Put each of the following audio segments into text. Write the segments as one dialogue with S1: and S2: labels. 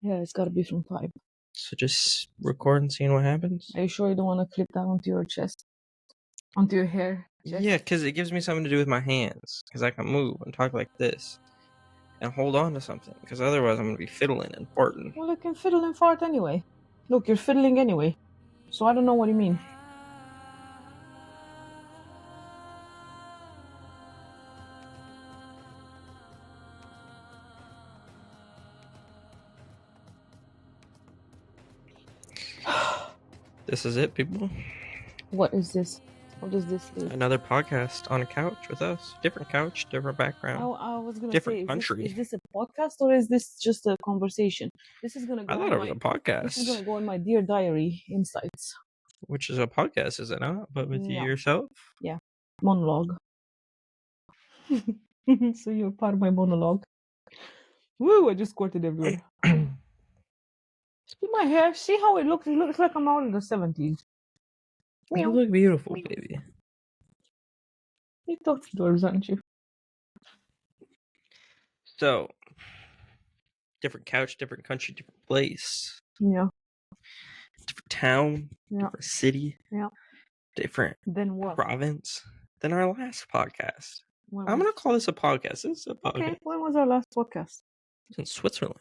S1: Yeah, it's gotta be from 5.
S2: So just record and seeing what happens?
S1: Are you sure you don't want to clip that onto your chest? Onto your hair? Chest?
S2: Yeah, because it gives me something to do with my hands. Because I can move and talk like this. And hold on to something. Because otherwise I'm going to be fiddling and farting.
S1: Well, I can fiddle and fart anyway. Look, you're fiddling anyway. So I don't know what you mean.
S2: This is it, people.
S1: What is this? What does this do?
S2: Another podcast on a couch with us. Different couch, different background.
S1: I was gonna
S2: Different
S1: say,
S2: country.
S1: is this a podcast or is this just a conversation? This is gonna go.
S2: I thought it was a podcast.
S1: This is gonna go in my Dear Diary insights.
S2: Which is a podcast, is it not? But with
S1: Yeah.
S2: yourself?
S1: Yeah. Monologue. So you're part of my monologue. Woo! I just squirted everywhere. See my hair. See how it looks. It looks like I'm out in the 70s.
S2: You look beautiful, baby.
S1: You talk to doors, aren't you?
S2: So, different couch, different country, different place.
S1: Yeah.
S2: Different town,
S1: Yeah.
S2: different city.
S1: Yeah.
S2: Different
S1: Then what?
S2: province than our last podcast.
S1: When
S2: I'm
S1: was-
S2: going to call this a podcast. This is a podcast.
S1: Okay. When was our last podcast?
S2: It's in Switzerland.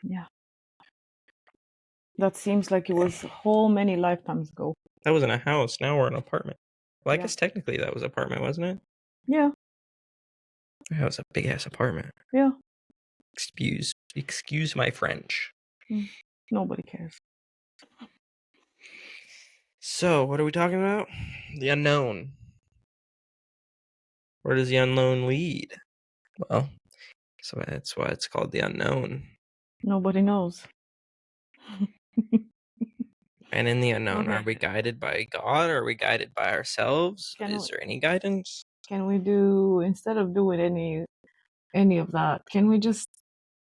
S1: Yeah. That seems like it was whole many lifetimes ago.
S2: That was in a house. Now we're in an apartment. Well, I
S1: Yeah.
S2: guess technically that was an apartment, wasn't it?
S1: Yeah.
S2: That was a big ass apartment.
S1: Yeah.
S2: Excuse my French.
S1: Nobody cares.
S2: So, what are we talking about? The unknown. Where does the unknown lead? Well, so that's why it's called the unknown.
S1: Nobody knows.
S2: And in the unknown,
S1: Okay.
S2: are we guided by God? Or are we guided by ourselves? Is there any guidance?
S1: Can we do, instead of doing any of that, can we just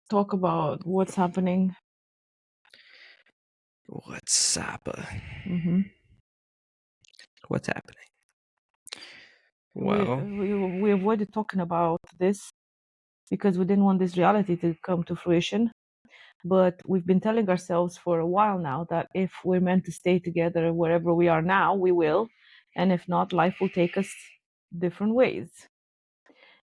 S1: talk about what's happening?
S2: What's up?
S1: Mm-hmm.
S2: What's happening? Well,
S1: we avoided talking about this because we didn't want this reality to come to fruition. But we've been telling ourselves for a while now that if we're meant to stay together wherever we are now, we will. And if not, life will take us different ways.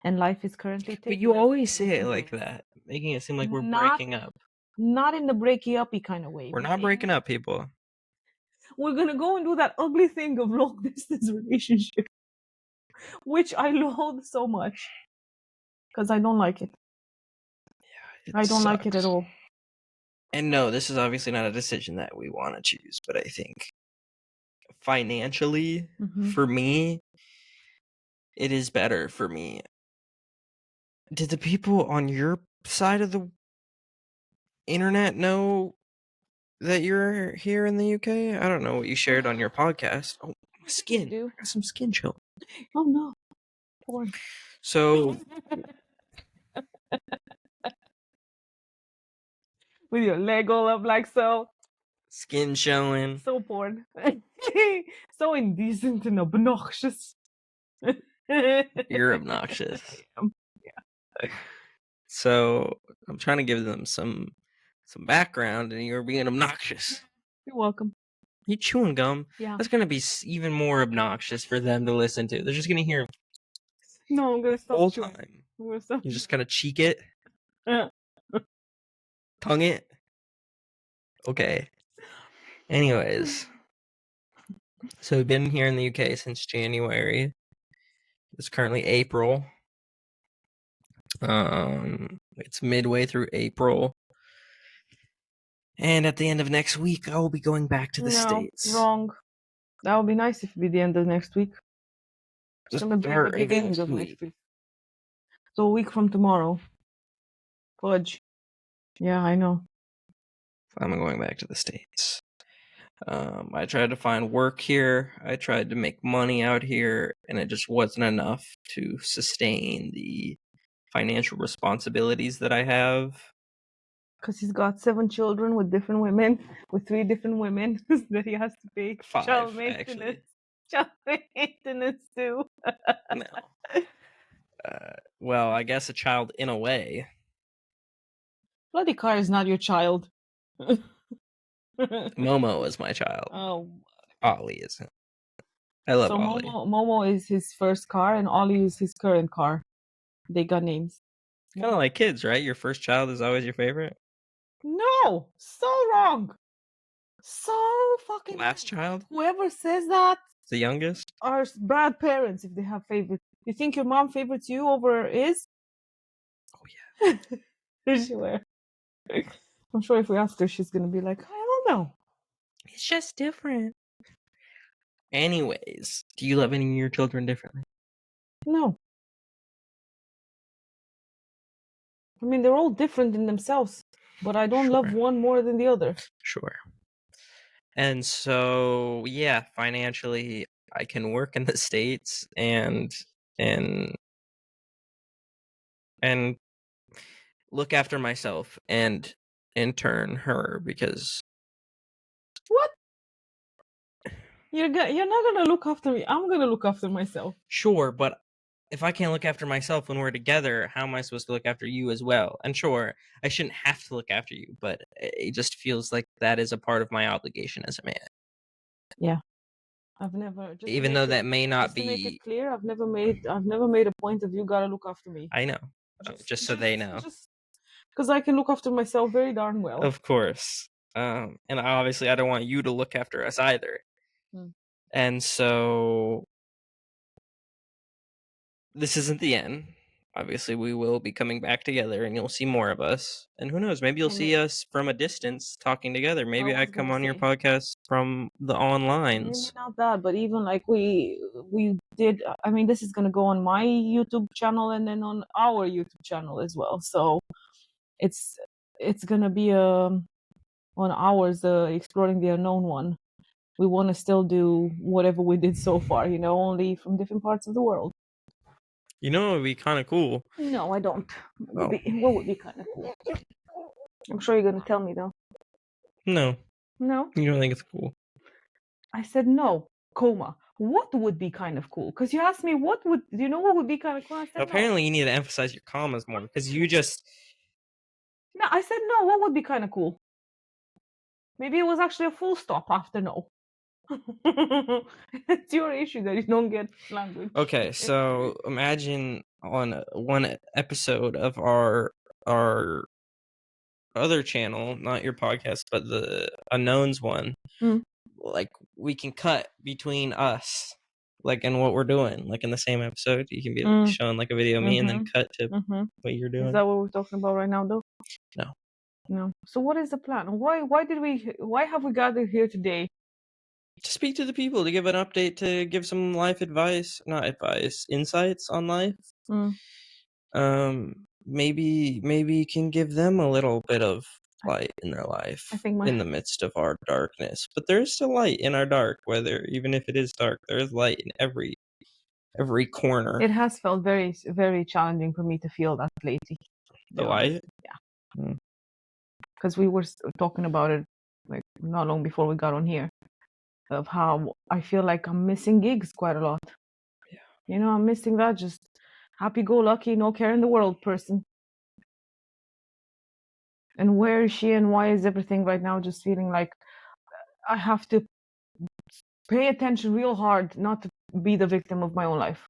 S1: And life is currently taking
S2: but you
S1: us
S2: always say it
S1: different
S2: like
S1: ways.
S2: that, making it seem like we're
S1: Not-
S2: breaking up.
S1: Not in the breaky uppy kind of way.
S2: We're
S1: but
S2: not breaking up, people.
S1: We're gonna go and do that ugly thing of long distance relationship, which I loathe so much because I don't like it.
S2: It
S1: I don't like it at
S2: sucks.
S1: all.
S2: And no, this is obviously not a decision that we want to choose, but I think financially, for me, it is better for me. Did the people on your side of the internet know that you're here in the UK? I don't know what you shared on your podcast. Oh, my skin.
S1: do.
S2: I got some skin chill.
S1: Oh no. Porn.
S2: So,
S1: With your leg all up like so.
S2: skin showing.
S1: So porn. So indecent and obnoxious.
S2: You're obnoxious.
S1: Yeah.
S2: So, I'm trying to give them some background, and you're being obnoxious.
S1: You're welcome.
S2: You chewing gum?
S1: Yeah.
S2: That's gonna be even more obnoxious for them to listen to. They're just gonna hear
S1: No, I'm gonna
S2: the whole
S1: stop.
S2: time.
S1: I'm gonna stop.
S2: You're just gonna cheek it,
S1: Uh,
S2: tongue it. Okay. Anyways, so we've been here in the UK since January. It's currently April. It's midway through April. And at the end of next week, I will be going back to the States.
S1: Wrong. That would be nice if it be the end of next week. It's
S2: Just
S1: gonna be the
S2: start
S1: beginning
S2: next
S1: of
S2: week.
S1: next week. So a week from tomorrow. Fudge. Yeah, I know.
S2: I'm going back to the States. I tried to find work here. I tried to make money out here, and it just wasn't enough to sustain the financial responsibilities that I have.
S1: Because he's got 7 children with different women, with 3 different women that he has to pay
S2: 5,
S1: child maintenance.
S2: actually.
S1: Child maintenance too.
S2: No. Well, I guess a child in a way.
S1: Bloody car is not your child.
S2: Momo is my child.
S1: Oh,
S2: Ollie isn't. I love
S1: so
S2: Ollie.
S1: Momo is his first car, and Ollie is his current car. They got names.
S2: Kind of like kids, right? Your first child is always your favorite.
S1: No, so wrong. So fucking
S2: Last
S1: wrong.
S2: child,
S1: Whoever says that
S2: the youngest.
S1: are bad parents if they have favorites. You think your mom favorites you over his?
S2: Oh yeah.
S1: Sure. I'm sure if we ask her, she's gonna be like, I don't know.
S2: It's just different. Anyways, do you love any of your children differently?
S1: No. I mean, they're all different in themselves, but I don't love
S2: Sure.
S1: one more than the other.
S2: Sure. And so, yeah, financially, I can work in the States and and look after myself and in turn her, because
S1: What? You're not gonna look after me. I'm gonna look after myself.
S2: sure, but if I can't look after myself when we're together, how am I supposed to look after you as well? And sure, I shouldn't have to look after you, but it just feels like that is a part of my obligation as a man.
S1: Yeah. I've never just to
S2: Even
S1: make
S2: though
S1: it
S2: that may not
S1: just to make it
S2: be,
S1: clear, I've never made a point of you gotta look after me.
S2: I know, just so they know.
S1: Just because I can look after myself very darn well.
S2: Of course. And obviously I don't want you to look after us either.
S1: Mm.
S2: And so this isn't the end. Obviously, we will be coming back together and you'll see more of us. And who knows, maybe you'll see us from a distance talking together. Maybe I
S1: was
S2: come
S1: gonna
S2: on your
S1: say,
S2: podcast from the
S1: maybe
S2: onlines.
S1: not that, but even like we did. I mean, this is gonna go on my YouTube channel and then on our YouTube channel as well. So it's gonna be on ours, the exploring the unknown one. We want to still do whatever we did so far, only from different parts of the world.
S2: You know, it would be kind of cool.
S1: No, I don't. What would be kind of cool? I'm sure you're gonna tell me though.
S2: No,
S1: No,
S2: you don't think it's cool.
S1: I said no. Coma. What would be kind of cool? Because you asked me what would be kind of cool. I said
S2: Apparently, you need to emphasize your commas more because you just.
S1: no. I said no. What would be kind of cool? Maybe it was actually a full stop after no. It's your issue that you don't get language.
S2: Okay, so imagine on one episode of our other channel, not your podcast, but the unknowns one, like we can cut between us, like in what we're doing, like in the same episode, you can be showing like a video of me and then cut to what you're doing.
S1: Is that what we're talking about right now, though?
S2: No.
S1: No. So what is the plan? Why have we gathered here today?
S2: To speak to the people, to give an update, to give some life advice, not advice, insights on life. Maybe can give them a little bit of light in their life in the midst of our darkness. But there is still light in our dark, even if it is dark, there is light in every corner.
S1: It has felt very, very challenging for me to feel that lately.
S2: The light?
S1: Yeah. Because we were talking about it like not long before we got on here, of how I feel like I'm missing gigs quite a lot. Yeah. I'm missing that just happy-go-lucky, no care in the world person. And where is she and why is everything right now just feeling like I have to pay attention real hard not to be the victim of my own life?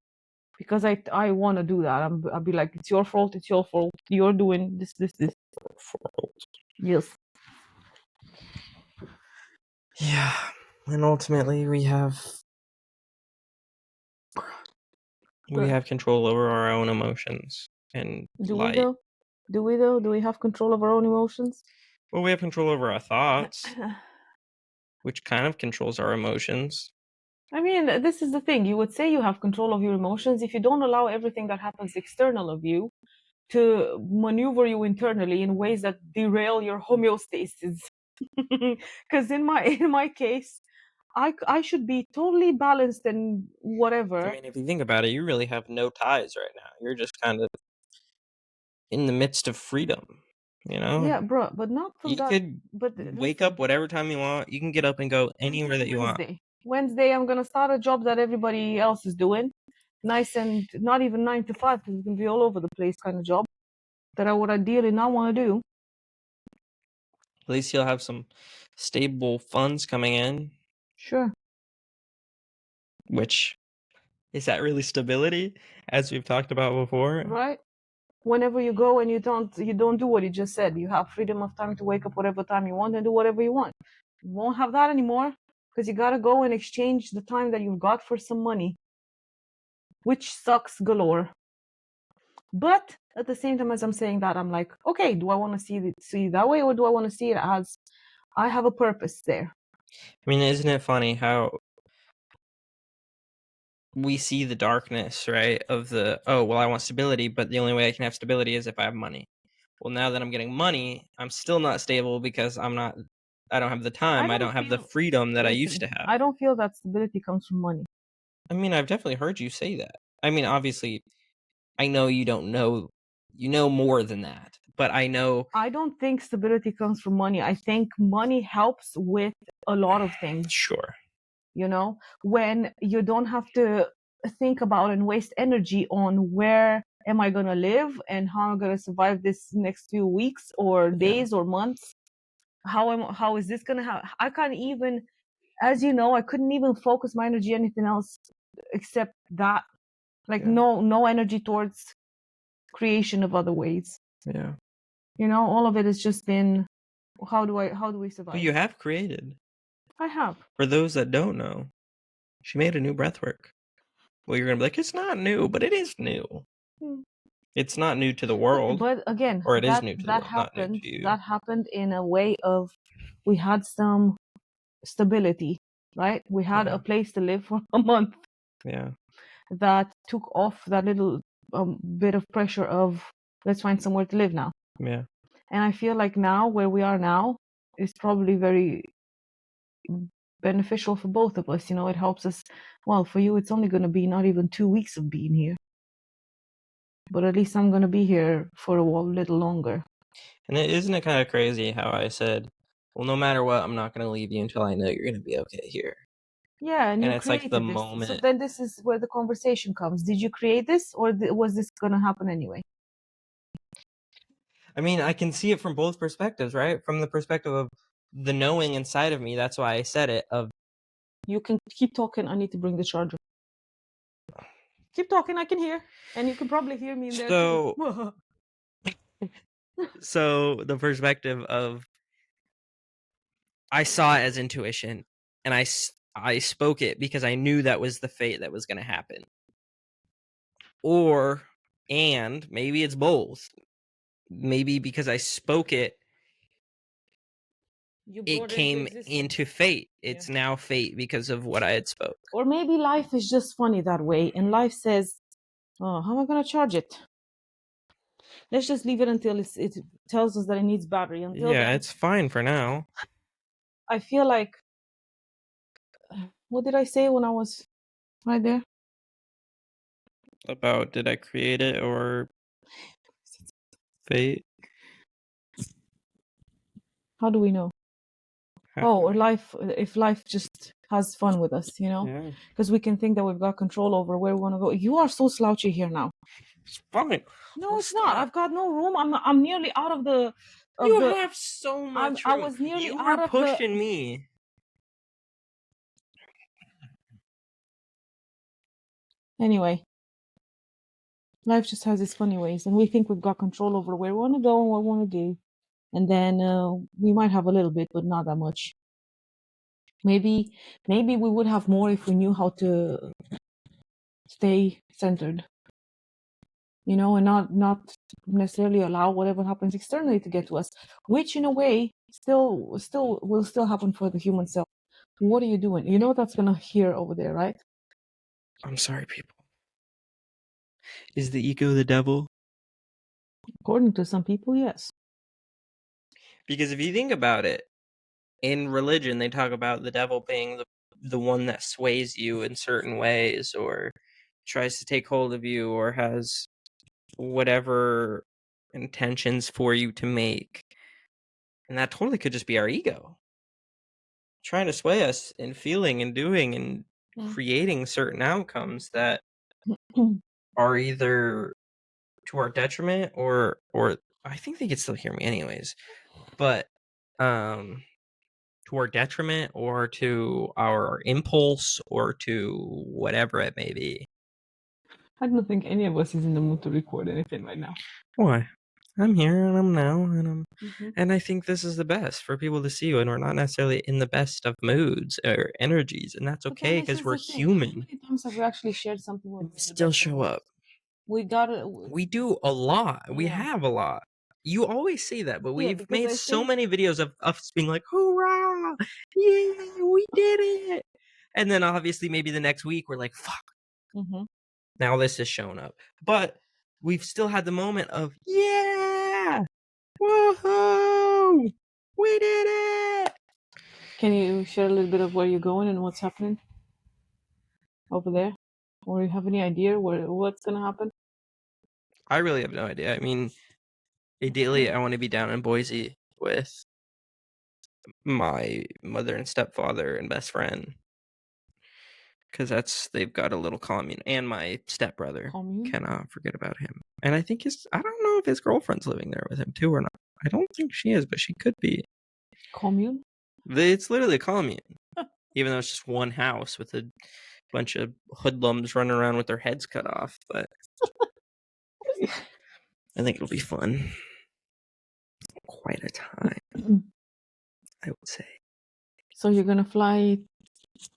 S1: Because I want to do that. I'll be like, it's your fault, you're doing this.
S2: Fault.
S1: Yes.
S2: Yeah. And ultimately we have control over our own emotions and light.
S1: Do we though? Do we have control of our own emotions?
S2: Well, we have control over our thoughts, which kind of controls our emotions.
S1: I mean, this is the thing. You would say you have control of your emotions if you don't allow everything that happens external of you to maneuver you internally in ways that derail your homeostasis. Because in my case, I should be totally balanced and whatever.
S2: I mean, if you think about it, you really have no ties right now. You're just kind of in the midst of freedom,
S1: Yeah, bro, but not from
S2: you
S1: that.
S2: could wake up whatever time you want. You can get up and go anywhere that you want.
S1: Wednesday, I'm gonna start a job that everybody else is doing. Nice and not even 9 to 5, because it's gonna be all over the place kind of job that I would ideally not want to do.
S2: At least you'll have some stable funds coming in,
S1: Sure.
S2: which is that really stability, as we've talked about before?
S1: Right? Whenever you go and you don't do what you just said. You have freedom of time to wake up whatever time you want and do whatever you want. You won't have that anymore because you gotta go and exchange the time that you've got for some money, which sucks galore. But at the same time as I'm saying that, I'm like, okay, do I want to see it that way, or do I want to see it as I have a purpose there?
S2: I mean, isn't it funny how we see the darkness, right? Of the, oh, well, I want stability, but the only way I can have stability is if I have money. Well, now that I'm getting money, I'm still not stable because I don't have the
S1: I
S2: time, I
S1: don't
S2: don't have the
S1: feel.
S2: freedom that I used
S1: Listen,
S2: to have.
S1: I don't feel that stability comes from money.
S2: I mean, I've definitely heard you say that. I mean, obviously, I know you don't know, you know more than that, but I know,
S1: I don't think stability comes from money. I think money helps with a lot of things.
S2: sure,
S1: When you don't have to think about and waste energy on where am I going to live and how I'm going to survive this next few weeks or
S2: yeah,
S1: days or months. How is this going to happen? I can't even, as you know, I couldn't even focus my energy anything else except that. Like
S2: yeah,
S1: no energy towards creation of other ways.
S2: yeah.
S1: All of it has just been how do we
S2: But
S1: survive?
S2: you have created.
S1: I have.
S2: For those that don't know, she made a new breathwork. Well, you're gonna be like, it's not new, but it is new.
S1: Hmm.
S2: It's not new to the world,
S1: But again,
S2: or it is
S1: that
S2: new to the
S1: that
S2: world, not new
S1: happened
S2: to you.
S1: that happened in a way of we had some stability, right? We had
S2: Yeah,
S1: a place to live for a month
S2: yeah,
S1: that took off that little bit of pressure of let's find somewhere to live now.
S2: yeah.
S1: And I feel like now where we are now is probably very beneficial for both of us. It helps us. Well, for you, it's only going to be not even 2 weeks of being here, but at least I'm going to be here for a little longer.
S2: And isn't it kind of crazy how I said, well, no matter what, I'm not gonna leave you until I know you're gonna be okay here.
S1: Yeah, and
S2: And
S1: you
S2: it's like the
S1: created this. So
S2: moment.
S1: then this is where the conversation comes. Did you create this or was this going to happen anyway?
S2: I mean, I can see it from both perspectives, right? From the perspective of the knowing inside of me. That's why I said it. Of
S1: You can keep talking. I need to bring the charger. Keep talking. I can hear. And you can probably hear me in there too.
S2: so, so the perspective of I saw it as intuition, and I spoke it because I knew that was the fate that was going to happen. Or, and maybe it's both. Maybe because I spoke it,
S1: You
S2: it
S1: brought it into
S2: came into
S1: existence.
S2: fate.
S1: Yeah.
S2: It's now fate because of what I had spoke.
S1: Or maybe life is just funny that way. And life says, oh, how am I going to charge it? Let's just leave it until it tells us that it needs battery. Until
S2: Yeah,
S1: then,
S2: it's fine for now.
S1: I feel like, what did I say when I was right there?
S2: About did I create it or fate?
S1: How do we know?
S2: How
S1: Oh,
S2: do
S1: or
S2: we?
S1: if life just has fun with us,
S2: Yeah,
S1: because we can think that we've got control over where we want to go. You are so slouchy here now.
S2: it's fine.
S1: No,
S2: We'll
S1: it's not.
S2: stop.
S1: I've got no room. I'm nearly out of the of
S2: You
S1: the.
S2: have so
S1: I'm
S2: much
S1: I
S2: room.
S1: was nearly
S2: You
S1: out
S2: were
S1: of the.
S2: pushing me.
S1: Anyway, life just has its funny ways, and we think we've got control over where we want to go and what we want to do, and then we might have a little bit, but not that much. Maybe we would have more if we knew how to stay centered, and not necessarily allow whatever happens externally to get to us, which in a way still will still happen for the human self. What are you doing? You know that's gonna hear over there, right?
S2: I'm sorry, people. Is the ego the devil?
S1: According to some people, yes.
S2: Because if you think about it, in religion, they talk about the devil being the one that sways you in certain ways or tries to take hold of you or has whatever intentions for you to make. And that totally could just be our ego trying to sway us in feeling and doing and creating certain outcomes that are either to our detriment or I think they could still hear me anyways. But to our detriment or to our impulse or to whatever it may be.
S1: I don't think any of us is in the mood to record anything right now.
S2: Why? I'm here and I'm now
S1: Mm-hmm.
S2: and I think this is the best for people to see when we're not necessarily in the best of moods or energies, and that's
S1: But then
S2: okay
S1: this
S2: because
S1: is
S2: we're
S1: the thing. How
S2: human.
S1: many times have we actually shared something with
S2: We
S1: in the
S2: still
S1: best of
S2: show up.
S1: moods? We gotta,
S2: We do a lot. We
S1: yeah,
S2: have a lot. You always say that, but
S1: yeah,
S2: we've
S1: because
S2: made
S1: I
S2: so
S1: think,
S2: many videos of us being like, "Hoorah! Yeah, we did it!" And then obviously maybe the next week we're like, "Fuck,
S1: mm-hmm.
S2: now this has shown up." But we've still had the moment of, "Yeah! Woohoo! We did it!"
S1: Can you share a little bit of where you're going and what's happening over there? Or you have any idea what's gonna happen?
S2: I really have no idea. I mean, ideally, I want to be down in Boise with my mother and stepfather and best friend. Because they've got a little commune, and my stepbrother,
S1: Commune?
S2: cannot forget about him. And I think I don't know if his girlfriend's living there with him too or not. I don't think she is, but she could be.
S1: Commune?
S2: It's literally a commune, even though it's just one house with a bunch of hoodlums running around with their heads cut off. But I think it'll be fun. Quite a time, I would say.
S1: So you're gonna fly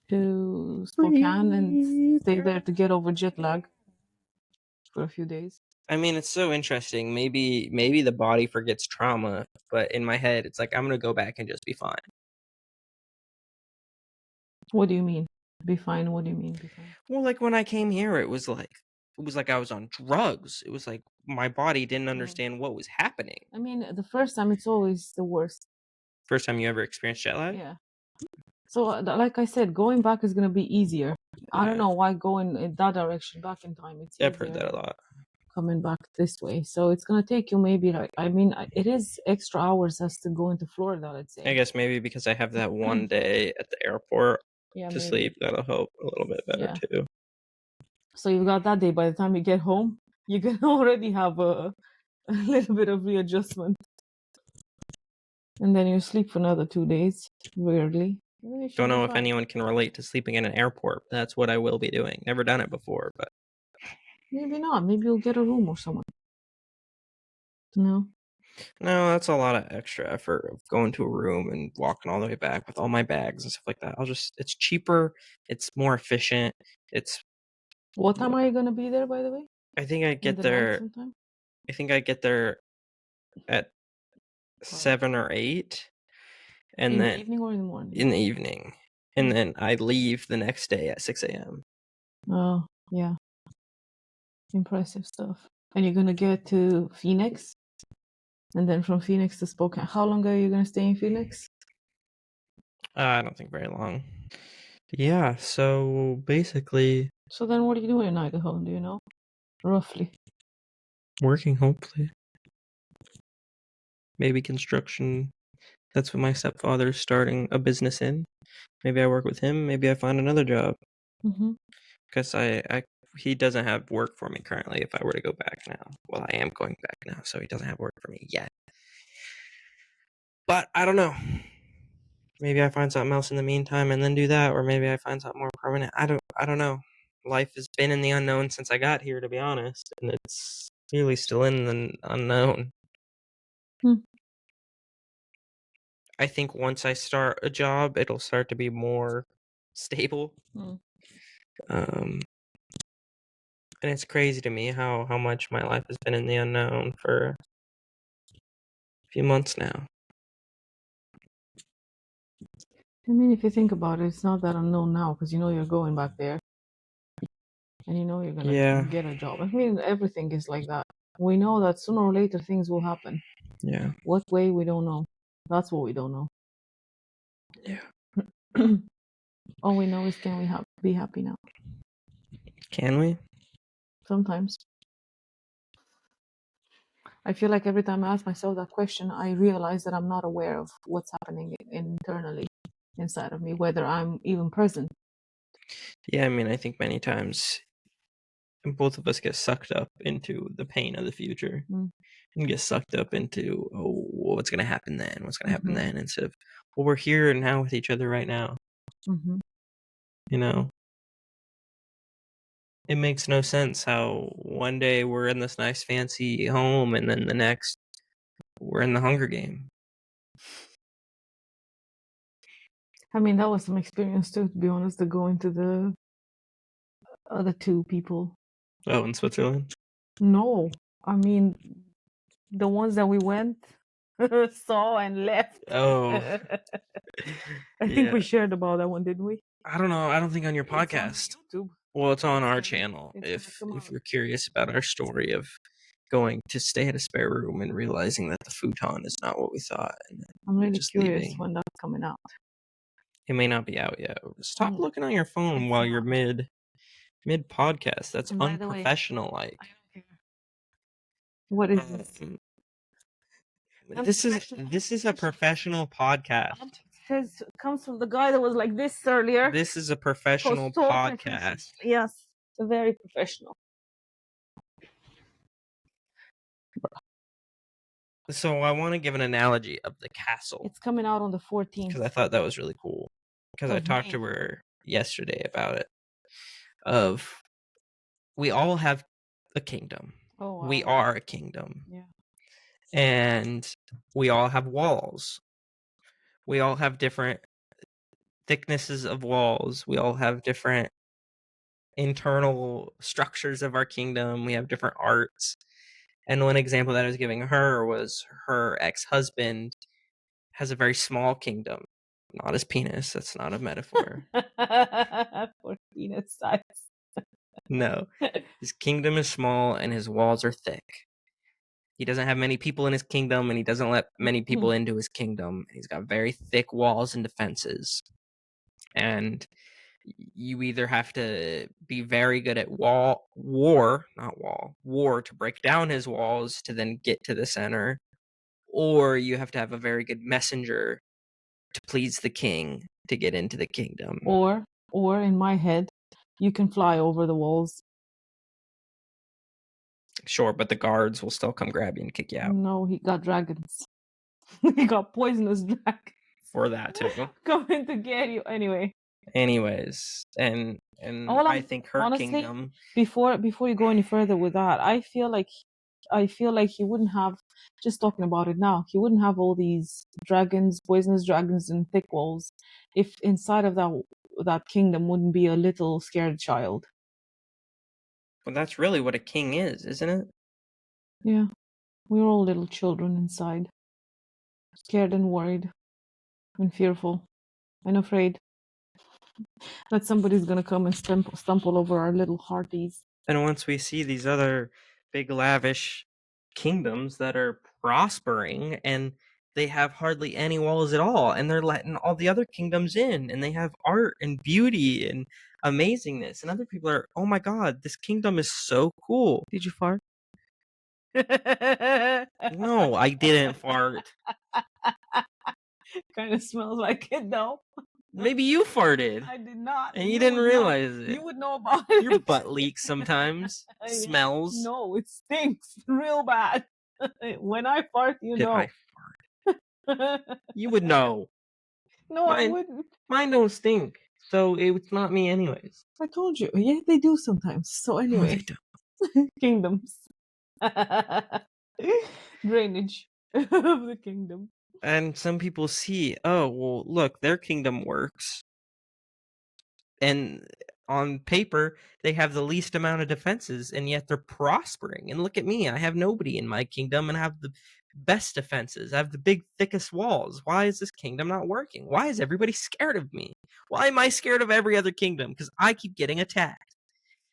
S1: to Spokane and stay there to get over jet lag for a few days?
S2: I mean, it's so interesting. Maybe the body forgets trauma, but in my head, it's like I'm gonna go back and just be fine.
S1: What do you mean? Be fine. What do you mean be fine?
S2: Well, like when I came here, it was like I was on drugs. It was like my body didn't understand what was happening.
S1: I mean, the first time it's always the worst.
S2: First time you ever experienced jet lag?
S1: Yeah. So, like I said, going back is gonna be easier. I don't
S2: Yeah.
S1: know why going in that direction back in time. It's
S2: Yeah, I've heard
S1: easier
S2: that a
S1: than
S2: lot.
S1: coming back this way. So it's gonna take you maybe like I mean, it is extra hours as to go into Florida. Let's
S2: I
S1: say.
S2: guess maybe because I have that one day at the airport
S1: Yeah,
S2: to
S1: maybe.
S2: sleep, that'll help a little bit better
S1: Yeah.
S2: too.
S1: So you've got that day. By the time you get home, you can already have a little bit of readjustment, and then you sleep for another 2 days. Weirdly, you should
S2: Don't
S1: be
S2: know if
S1: fine.
S2: anyone can relate to sleeping in an airport. But that's what I will be doing. Never done it before, but
S1: Maybe not. Maybe you'll get a room or someone. No.
S2: no, that's a lot of extra effort of going to a room and walking all the way back with all my bags and stuff like that. It's cheaper, it's more efficient. It's
S1: What time are you gonna be there, by the way?
S2: I think I
S1: In
S2: get
S1: the night
S2: there
S1: sometime?
S2: I think I get there at
S1: Probably.
S2: 7 or 8 and
S1: In the
S2: then
S1: evening or in the morning?
S2: in the evening. And then I leave the next day at 6 a.m.
S1: Oh, yeah. Impressive stuff. And you're gonna get to Phoenix, and then from Phoenix to Spokane. How long are you gonna stay in Phoenix?
S2: I don't think very long. Yeah, so basically
S1: So then, what are you doing in Idaho? Do you know? Roughly.
S2: working hopefully. Maybe construction. That's what my stepfather's starting a business in. Maybe I work with him, maybe I find another job.
S1: Mm-hmm.
S2: Because he doesn't have work for me currently if I were to go back now. Well, I am going back now, so he doesn't have work for me yet. But I don't know. Maybe I find something else in the meantime and then do that, or maybe I find something more permanent. I don't know. Life has been in the unknown since I got here, to be honest, and it's really still in the unknown.
S1: Hmm.
S2: I think once I start a job, it'll start to be more stable.
S1: Hmm.
S2: Um, and it's crazy to me how much my life has been in the unknown for a few months now.
S1: I mean, if you think about it, it's not that unknown now because you know you're going back there, and you know you're gonna
S2: Yeah,
S1: get a job. I mean, everything is like that. We know that sooner or later things will happen.
S2: yeah,
S1: What way we don't know. That's what we don't know.
S2: yeah.
S1: All we know is can we be happy now?
S2: Can we?
S1: Sometimes. I feel like every time I ask myself that question, I realize that I'm not aware of what's happening internally inside of me, whether I'm even present.
S2: Yeah, I mean, I think many times both of us get sucked up into the pain of the future.
S1: Mm.
S2: You get sucked up into, oh, well, what's going to happen then? What's going to happen
S1: Mhm.
S2: then? Instead of, well, we're here and now with each other right now.
S1: Mhm.
S2: You know, it makes no sense how one day we're in this nice fancy home and then the next we're in the Hunger Game.
S1: I mean, that was some experience too, to be honest, to go into the other two people.
S2: Oh, in Switzerland?
S1: No, I mean the ones that we went, saw, and left.
S2: Oh,
S1: I think
S2: yeah.
S1: we shared about that one, didn't we?
S2: I don't know. I don't think on your
S1: It's on
S2: podcast.
S1: YouTube.
S2: Well, it's on
S1: Next
S2: our
S1: time
S2: channel.
S1: it's gonna
S2: If
S1: come
S2: if
S1: out.
S2: you're curious about our story of going to stay at a spare room and realizing that the futon is not what we thought, and then
S1: I'm really
S2: just
S1: curious
S2: leaving.
S1: when that's coming out.
S2: It may not be out yet. Stop
S1: Mm,
S2: looking on your phone
S1: it's
S2: while you're
S1: not.
S2: mid podcast. That's
S1: And by the way,
S2: unprofessional. Like,
S1: I don't care. What is this?
S2: um,
S1: Unprofessional.
S2: this is a professional podcast.
S1: Says comes from the guy that was like this earlier.
S2: This is a
S1: So
S2: professional
S1: professional.
S2: podcast.
S1: Yes, very professional.
S2: So I want to give an analogy of the castle
S1: It's coming out on the 14th
S2: because I thought that was really cool. Because I
S1: of
S2: talked
S1: May.
S2: to her yesterday about it. Of we all have a kingdom.
S1: Oh wow.
S2: We are a kingdom.
S1: Yeah.
S2: And we all have walls. We all have different thicknesses of walls. We all have different internal structures of our kingdom. We have different arts. And one example that I was giving her was her ex-husband has a very small kingdom. Not his penis. That's not a metaphor.
S1: For penis size.
S2: No. His kingdom is small and his walls are thick. He doesn't have many people in his kingdom and he doesn't let many people into his kingdom. He's got very thick walls and defenses. And you either have to be very good at war to break down his walls to then get to the center, or you have to have a very good messenger to please the king to get into the kingdom.
S1: Or in my head, you can fly over the walls.
S2: Sure, but the guards will still come grab you and kick you out.
S1: No, he got dragons. He got poisonous dragons.
S2: For that too.
S1: Coming to get you anyway.
S2: Anyways, and
S1: All
S2: I
S1: I'm
S2: think her
S1: honestly
S2: kingdom.
S1: before you go any further with that, I feel like he wouldn't have, just talking about it now, he wouldn't have all these dragons, poisonous dragons and thick walls if inside of that kingdom wouldn't be a little scared child.
S2: Well, that's really what a king is, isn't it?
S1: Yeah. We're all little children inside. Scared and worried and fearful and afraid that somebody's gonna come and stumble over our little hearties.
S2: And once we see these other big lavish kingdoms that are prospering and they have hardly any walls at all and they're letting all the other kingdoms in and they have art and beauty and amazingness and other people are, oh my god, this kingdom is so cool.
S1: Did you fart?
S2: No, I didn't fart.
S1: Kind of smells like it though.
S2: Maybe you farted
S1: I did not.
S2: and you didn't realize
S1: You
S2: it.
S1: would know about it.
S2: Your butt leaks sometimes. Smells.
S1: No, it stinks real bad. When I fart, you
S2: Did
S1: know.
S2: I fart? You would know.
S1: No, I
S2: Mine,
S1: wouldn't.
S2: mine don't stink, so it's not me anyways.
S1: I told you. Yeah, they do sometimes. So
S2: No, they
S1: anyway,
S2: don't.
S1: kingdoms. Drainage of the kingdom.
S2: And some people see, oh, well, look, their kingdom works. And on paper, they have the least amount of defenses, and yet they're prospering. And look at me, I have nobody in my kingdom and I have the best defenses. I have the big, thickest walls. Why is this kingdom not working? Why is everybody scared of me? Why am I scared of every other kingdom? Because I keep getting attacked.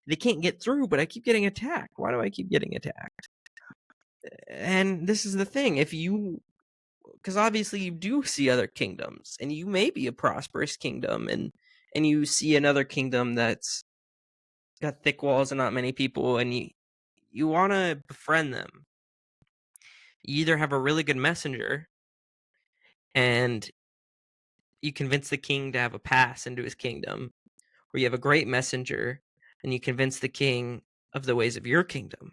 S2: They can't get through, but I keep getting attacked. Why do I keep getting attacked? And this is the thing. If you because obviously you do see other kingdoms and you may be a prosperous kingdom and you see another kingdom that's got thick walls and not many people and you want to befriend them. You either have a really good messenger and you convince the king to have a pass into his kingdom, or you have a great messenger and you convince the king of the ways of your kingdom.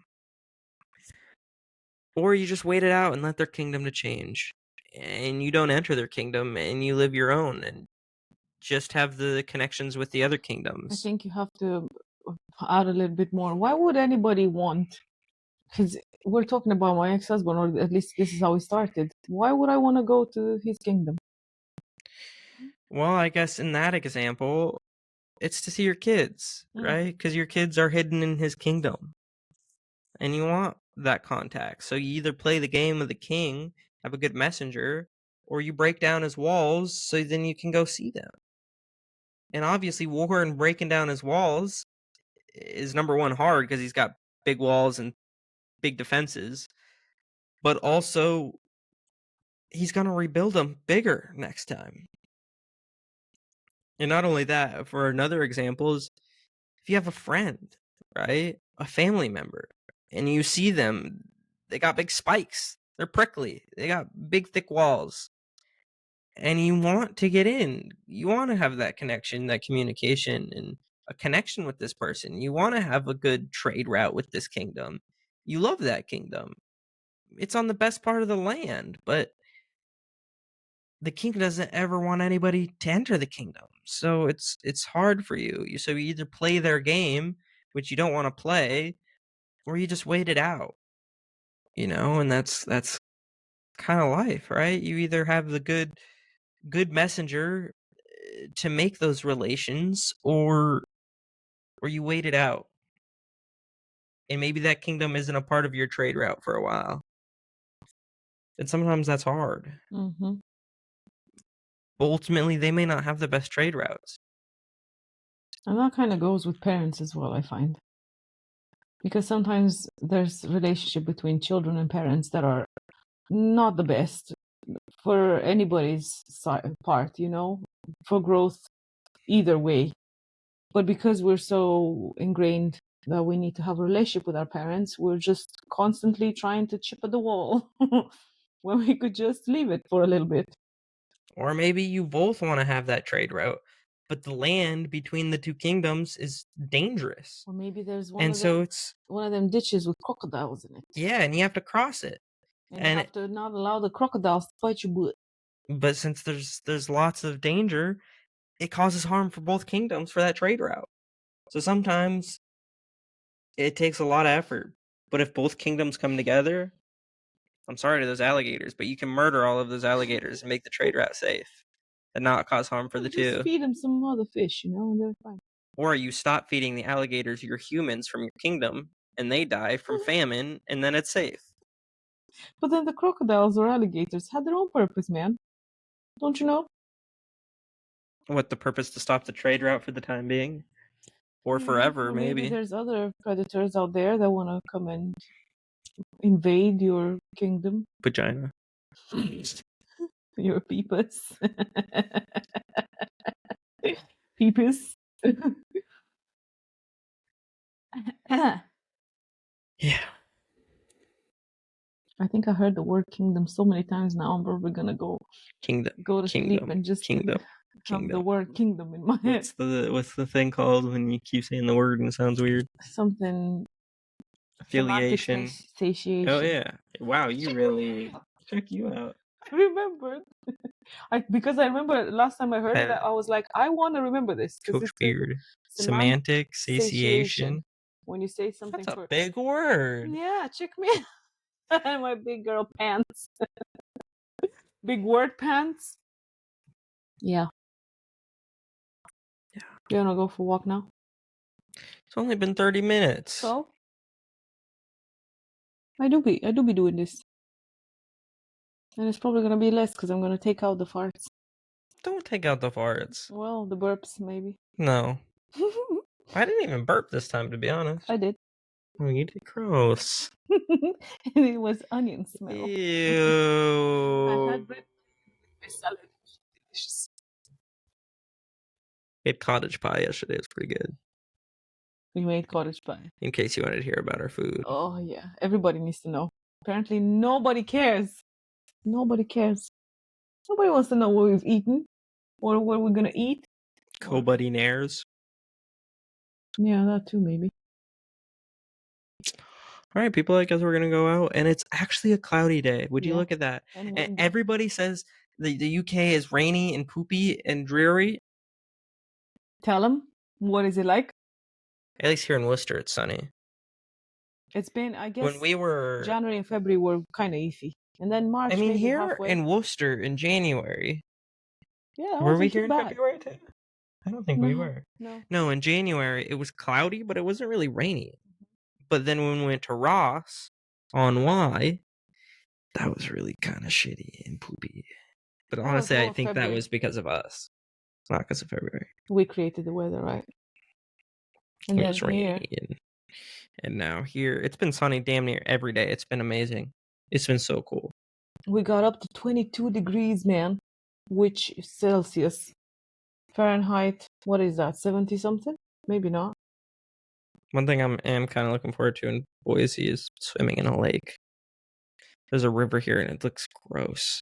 S2: or you just wait it out and let their kingdom to change, and you don't enter their kingdom and you live your own and just have the connections with the other
S1: I
S2: kingdoms.
S1: think you have to add a little bit more. Why would anybody want? Because we're talking about my ex-husband, or at least this is how we started. Why would I want to go to his kingdom?
S2: Well, I guess in that example, it's to see your kids, right? Because your kids are hidden in his kingdom, and you want that contact. So you either play the game of the king, have a good messenger, or you break down his walls so then you can go see them. And obviously, war and breaking down his walls is number one hard because he's got big walls and big defenses, but also he's gonna rebuild them bigger next time. And not only that, for another example is if you have a friend, right? A family member, and you see them, they got big spikes. They're prickly. They got big thick walls. And you want to get in. You want to have that connection, that communication and a connection with this person. You want to have a good trade route with this kingdom. You love that kingdom. It's on the best part of the land, but the king doesn't ever want anybody to enter the kingdom. So it's hard for you. So you either play their game, which you don't want to play, or you just wait it out. And that's kind of life, right? You either have the good messenger to make those relations, or you wait it out. And maybe that kingdom isn't a part of your trade route for a while. And sometimes that's hard.
S1: Mm-hmm.
S2: But ultimately, they may not have the best trade routes.
S1: And that kind of goes with parents as well, I find. Because sometimes there's relationship between children and parents that are not the best for anybody's part, for growth either way. But because we're so ingrained that we need to have a relationship with our parents, we're just constantly trying to chip at the wall when we could just leave it for a little bit.
S2: Or maybe you both want to have that trade route, but the land between the two kingdoms is dangerous.
S1: Or maybe there's
S2: And so it's
S1: one of them ditches with crocodiles in it.
S2: yeah, and you have to cross it.
S1: And you have to not allow the crocodiles to bite your butt.
S2: But since there's lots of danger, it causes harm for both kingdoms for that trade route. So sometimes it takes a lot of effort. But if both kingdoms come together, I'm sorry to those alligators, but you can murder all of those alligators and make the trade route safe and not cause harm for the
S1: Just
S2: two.
S1: feed them some other fish, and they're fine.
S2: Or you stop feeding the alligators your humans from your kingdom and they die from famine and then it's safe.
S1: But then the crocodiles or alligators had their own purpose, man. Don't you know?
S2: What, the purpose to stop the trade route for the time being? Or forever,
S1: Or maybe
S2: maybe.
S1: there's other predators out there that want to come and invade your kingdom.
S2: Vagina.
S1: Your peepus. Peepus.
S2: Yeah.
S1: I think I heard the word kingdom so many times now. I'm probably gonna go
S2: Kingdom.
S1: to sleep and just
S2: Kingdom.
S1: have the
S2: Kingdom.
S1: word kingdom in my head.
S2: What's the thing called when you keep saying the word and it sounds weird?
S1: Something
S2: Affiliation.
S1: satiation.
S2: Oh yeah. Wow, you really check you out.
S1: I remembered. Because I remember last time I heard it, I was like, I want to remember this because
S2: Coach
S1: it's
S2: Beard.
S1: a
S2: Semantic satiation.
S1: when you say something.
S2: That's a big word.
S1: Yeah, check me out. My big girl pants. Big word pants. Yeah.
S2: Yeah.
S1: You wanna go for a walk now?
S2: It's only been 30 minutes.
S1: So I do be doing this. And it's probably gonna be less because I'm gonna take out the farts.
S2: Don't take out the farts.
S1: Well, the burps maybe.
S2: No. I didn't even burp this time, to be honest.
S1: I did.
S2: Oh, you did gross.
S1: And it was onion smell.
S2: Ew.
S1: I had bread with salad. Delicious.
S2: We had cottage pie yesterday. It was pretty good.
S1: We made cottage pie.
S2: In case you wanted to hear about our food.
S1: Oh yeah, everybody needs to know. Apparently nobody cares. Nobody cares. Nobody wants to know what we've eaten or what we're gonna eat.
S2: Co-buddy Nares.
S1: Yeah, that too maybe.
S2: All right, people, I guess we're gonna go out, and it's actually a cloudy day. Would you
S1: Yeah.
S2: look at that?
S1: And
S2: And
S1: windy.
S2: everybody says the UK is rainy and poopy and dreary.
S1: Tell them, what is it like?
S2: At least here in Worcester, it's sunny.
S1: It's been, I
S2: When
S1: guess,
S2: we were,
S1: January and February were kind of iffy. And then
S2: I
S1: March,
S2: mean,
S1: maybe
S2: here
S1: halfway.
S2: in Worcester in January,
S1: Yeah, that
S2: were we
S1: wasn't
S2: here
S1: too
S2: in
S1: bad.
S2: February too? I don't think we
S1: No,
S2: were.
S1: no.
S2: No, in January it was cloudy, but it wasn't really rainy. But then when we went to Ross on Y, that was really kind of shitty and poopy. But
S1: That was
S2: honestly,
S1: all
S2: I
S1: of
S2: think that
S1: February.
S2: was because of us, not because of February.
S1: We created the weather, right? And
S2: It
S1: then
S2: was
S1: here,
S2: rainy, and now here it's been sunny damn near every day. It's been amazing. It's been so cool.
S1: we got up to 22 degrees, man, which is Celsius. Fahrenheit, what is that, 70 something? Maybe not.
S2: One thing am kind of looking forward to in Boise is swimming in a lake. There's a river here, and it looks gross.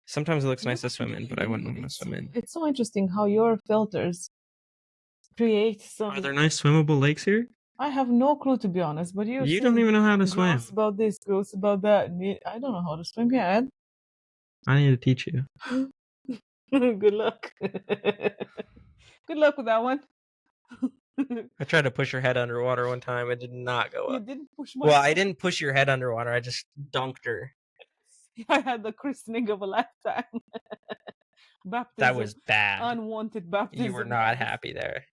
S2: Sometimes it looks nice to swim in, but I wouldn't want to swim in.
S1: It's so interesting how your filters create some.
S2: Are there nice swimmable lakes here?
S1: I have no clue, to be honest, but you're
S2: You
S1: saying
S2: don't even know how to swim.
S1: gross about this, gross about that. I don't know how to swim yet.
S2: I need to teach you.
S1: Good luck. Good luck with that one.
S2: I tried to push your head underwater one time. It did not go
S1: You
S2: up.
S1: didn't push my.
S2: Well, I didn't push your head underwater. I just dunked her.
S1: I had the christening of a lifetime. Baptism.
S2: That was bad.
S1: Unwanted baptism.
S2: You were not happy there.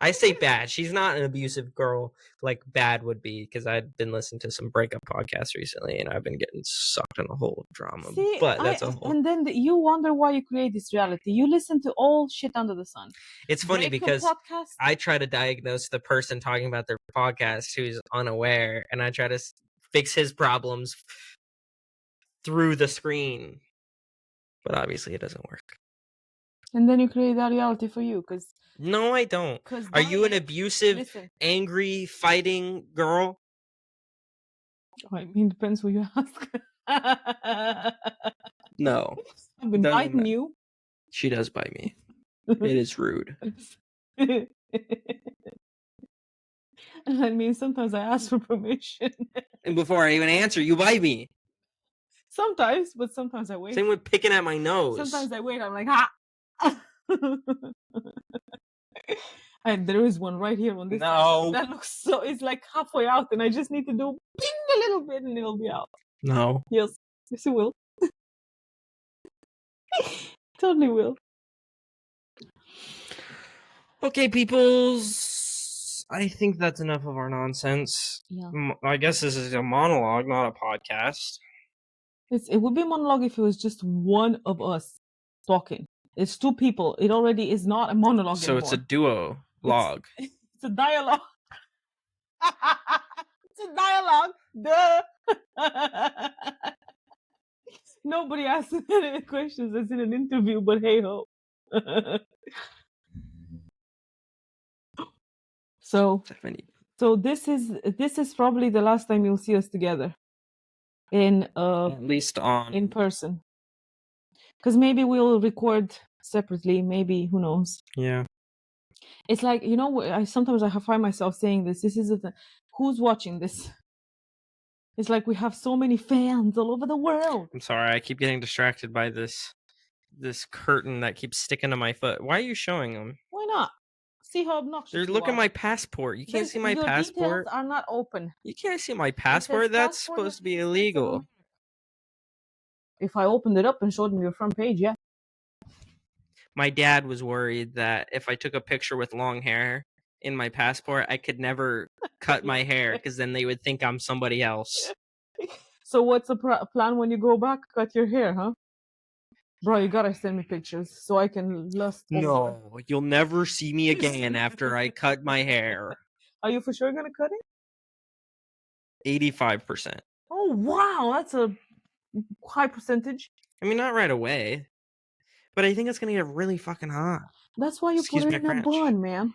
S2: I say bad. She's not an abusive girl like bad would be, because I've been listening to some breakup podcasts recently, and I've been getting sucked in a whole drama.
S1: See,
S2: but that's a whole.
S1: and then you wonder why you create this reality. You listen to all shit under the sun.
S2: It's funny
S1: Breakup
S2: because
S1: podcast.
S2: I try to diagnose the person talking about their podcast who's unaware, and I try to fix his problems through the screen. But obviously, it doesn't work.
S1: And then you create that reality for you, because.
S2: No, I don't. Are you an abusive, angry, fighting girl?
S1: I mean, depends who you ask.
S2: No.
S1: I've been biting you.
S2: She does bite me. It is rude.
S1: I mean, sometimes I ask for permission.
S2: And before I even answer, you bite me.
S1: Sometimes, but sometimes I wait.
S2: Same with picking at my nose.
S1: Sometimes I wait. I'm like, ha! And there is one right here on this.
S2: No.
S1: That looks so. It's like halfway out, and I just need to do ping a little bit, and it'll be out.
S2: No.
S1: Yes, yes, it will. Totally will.
S2: Okay, peoples. I think that's enough of our nonsense.
S1: Yeah.
S2: I guess this is a monologue, not a podcast.
S1: It would be a monologue if it was just one of us talking. It's two people. It already is not a monologue
S2: So
S1: anymore.
S2: it's a duo log.
S1: It's a dialogue. It's a dialogue. Duh. Nobody asks any questions as in an interview, but hey ho. So this is probably the last time you'll see us together in
S2: at least
S1: in person. Because maybe we'll record separately. Maybe, who knows?
S2: Yeah.
S1: It's like, you know, sometimes I find myself saying this. This is who's watching this? It's like we have so many fans all over the world.
S2: I'm sorry, I keep getting distracted by this curtain that keeps sticking to my foot. Why are you showing them?
S1: Why not? See how obnoxious
S2: Look at my passport. You can't see my passport.
S1: Your details are not open.
S2: You can't see my passport. That's supposed to be illegal.
S1: If I opened it up and showed them your front page, yeah.
S2: My dad was worried that if I took a picture with long hair in my passport, I could never cut my hair, because then they would think I'm somebody else.
S1: So what's the plan when you go back? Cut your hair, huh? Bro, you gotta send me pictures so I can lust.
S2: No, you'll never see me again after I cut my hair.
S1: Are you for sure gonna cut it?
S2: 85%.
S1: Oh wow, that's a high percentage.
S2: I mean, not right away, but I think it's gonna get really fucking hot.
S1: That's why you put it in a bun, man.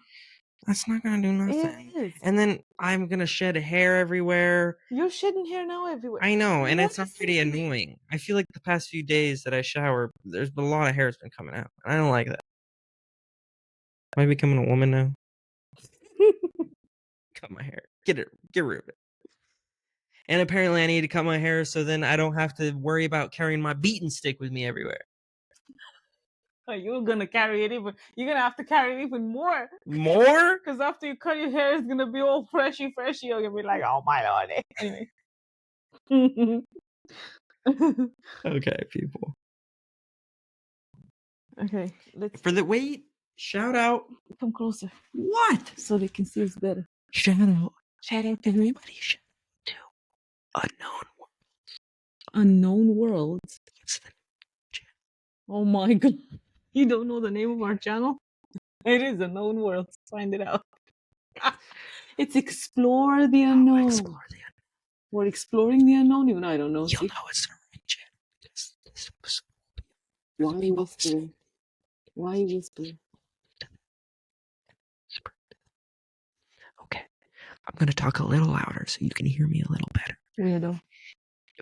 S2: That's not gonna do nothing.
S1: It is.
S2: And then I'm gonna shed hair everywhere.
S1: You're shedding hair now everywhere.
S2: I know, and it's already annoying. I feel like the past few days that I shower, there's been a lot of hair that's been coming out. I don't like that. Am I becoming a woman now? Cut my hair. Get rid of it. And apparently I need to cut my hair so then I don't have to worry about carrying my beating stick with me everywhere.
S1: You're gonna carry it even. You're gonna have to carry it even more.
S2: More?
S1: Because after you cut your hair, it's gonna be all freshy. You're gonna be like, oh my lord. Anyway.
S2: Okay, people.
S1: Okay, let's
S2: For the wait, shout out.
S1: come closer
S2: What?
S1: so they can see us better.
S2: Shout out.
S1: Shout out to everybody.
S2: Shout out to Unknown.
S1: Unknown Worlds.
S2: What's the
S1: Oh my god. You don't know the name of our channel? It is Unknown Worlds. Find it out. It's Explore the Unknown.
S2: Explore the Unknown.
S1: We're exploring the unknown, even I don't know.
S2: You'll
S1: See?
S2: know it's the right channel because this episode
S1: Why are you whispering? Why are you whispering?
S2: Okay. I'm going to talk a little louder so you can hear me a little better.
S1: Weirdo.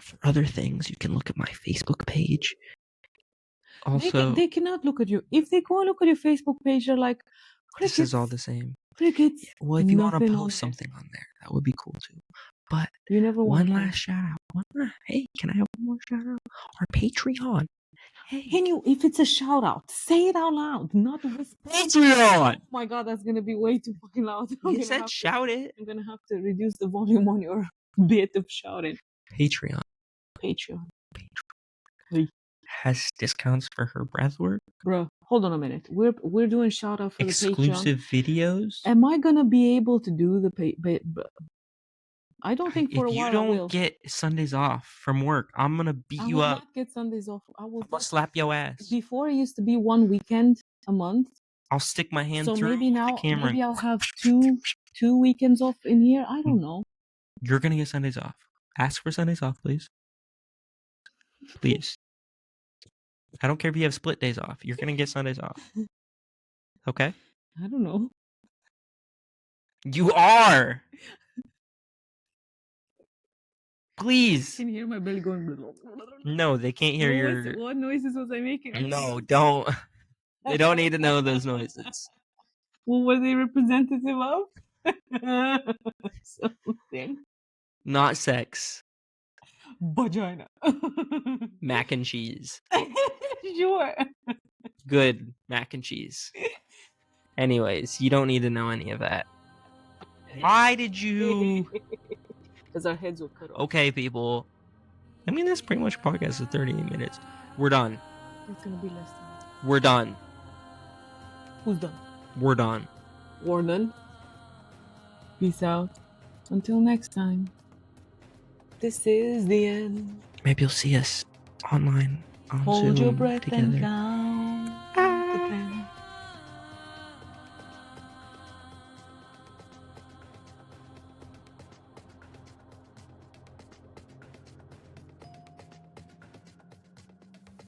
S2: For other things, you can look at my Facebook page. Also,
S1: they cannot look at you. If they go and look at your Facebook page, they're like, crickets.
S2: this is all the same.
S1: Crickets.
S2: Yeah, well, if you want to
S1: Nothing
S2: post
S1: on
S2: something on there, that would be cool too. But
S1: You never
S2: one
S1: want
S2: last shout out. Hey, can I have one more shout out? Our Patreon. Hey,
S1: Can you, if it's a shout out, say it out loud, not whisper.
S2: Patreon.
S1: Oh my god, that's gonna be way too fucking loud.
S2: You said shout it.
S1: I'm gonna have to reduce the volume on your bit of shouting.
S2: Patreon
S1: Hey.
S2: has discounts for her breathwork.
S1: Bro, hold on a minute. We're doing shout out for
S2: exclusive
S1: the Patreon.
S2: videos.
S1: Am I gonna be able to do the I don't think for a while
S2: If you
S1: I will.
S2: don't get Sundays off from work, I'm gonna beat you up.
S1: I will not get Sundays off. I will.
S2: I'm gonna slap your ass.
S1: Before it used to be one weekend a month.
S2: I'll stick my hand
S1: so
S2: through
S1: maybe now,
S2: the camera.
S1: maybe I'll have two weekends off in here. I don't know.
S2: You're gonna get Sundays off. Ask for Sundays off, please. Please. I don't care if you have split days off. You're gonna get Sundays off. Okay?
S1: I don't know.
S2: You are. Please.
S1: Can you hear my belly going?
S2: No, they can't hear your.
S1: What noises was I making?
S2: No, don't. They don't need to know those noises.
S1: What were they representative of? Something.
S2: Not sex.
S1: Vagina.
S2: Mac and cheese.
S1: Sure.
S2: Good mac and cheese. Anyways, you don't need to know any of that. Why did you?
S1: Because our heads were cut off.
S2: Okay, people. I mean, that's pretty much a podcast of 38 minutes. We're done.
S1: It's gonna be less than.
S2: We're done.
S1: Who's done?
S2: We're done.
S1: We're done. Peace out. Until next time. This is the end.
S2: Maybe you'll see us online on
S1: Hold
S2: Zoom
S1: your breath
S2: together.
S1: and count.